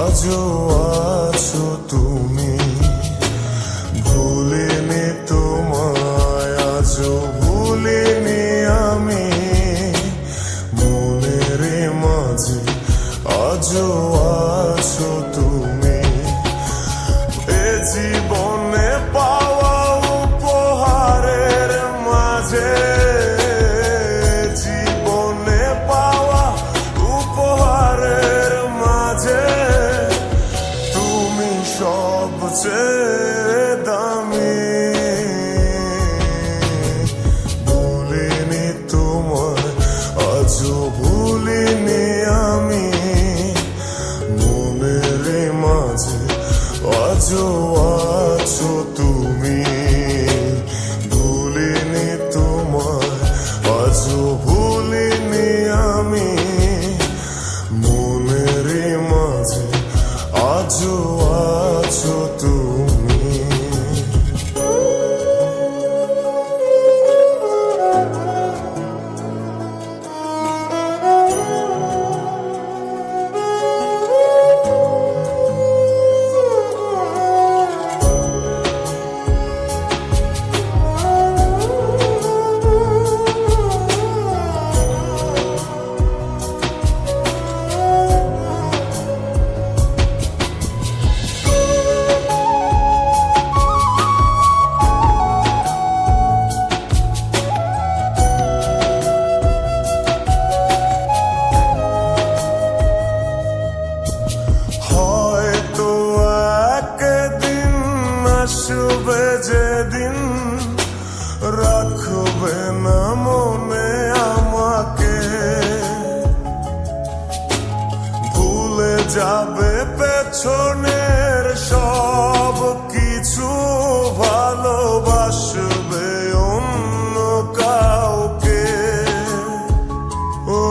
আজও আছো তুমি, ভুলিনি তোমায়, আজও ভুলিনি আমি, মনের মাঝে আজও আছো তুমি। এ জীবনে পাওয়া উপহারের মাঝে, জীবনে পাওয়া উপহারের মাঝে তুমি সবচেয়ে দামি। ভুলিনি তোমায়, আজও ভুলিনি আমি, মনের মাঝে আজও আছো তুমি। ভুলিনি তোমায়, আজও ভুলিনি আমি, মনের মাঝে আজও আছো তুমি। আসবে যেদিন রাখবে না মনে আমাকে, ভুলে যাবে পেছনের সব কিছু, ভালোবাসবে অন্য কাউকে। ও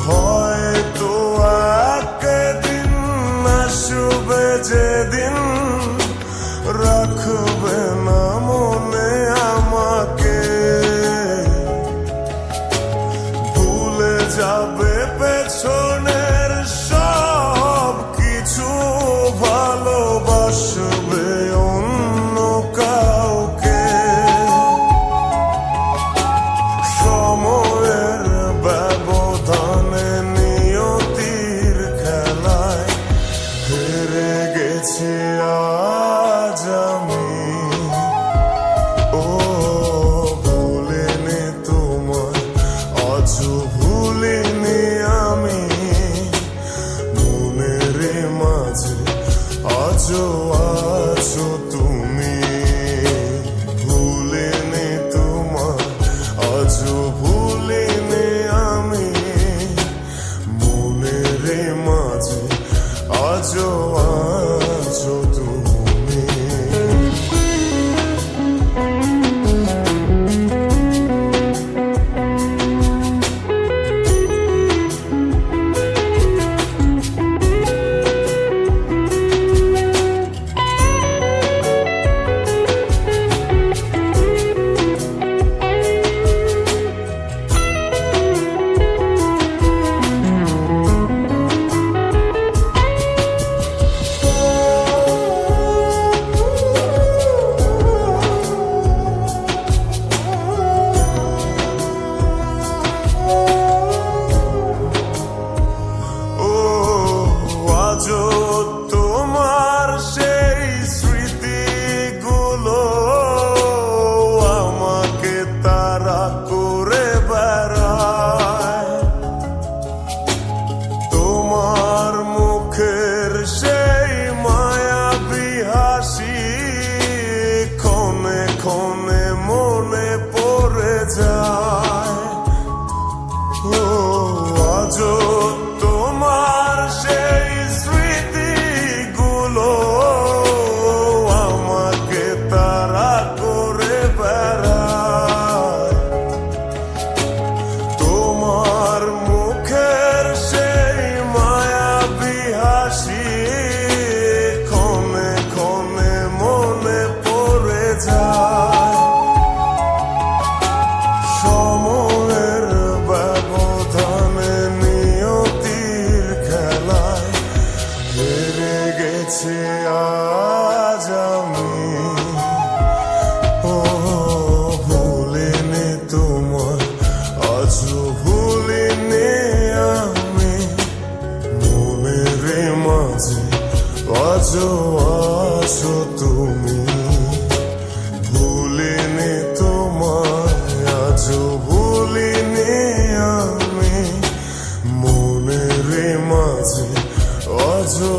হয়তো একদিন আসবে যেদিন রাখবে না মনে আমাকে, ভুলে যাবে পেছনের সব কিছু, ভালোবাসবে অন্য কাউকে। সময়ের ব্যবধানে নিয়তির খেলায় হেরে গেছি আজ আমি। ও ভুলিনি তোমায়, আজও ভুলিনি আমি, মনের মাঝে আজও আছো তুমি। ভুলিনি তোমায়, আজও ভুলিনি আমি, মনের মাঝে আজও আছো তুমি। পেয়েছি আজ আমি, ও ভুলিনি তোমায়, আজও ভুলিনি আমি। মনের মাঝে আজও আছো তুমি, ভুলিনি তোমায়, আজও ভুলিনি আমি। মনের মাঝে আজও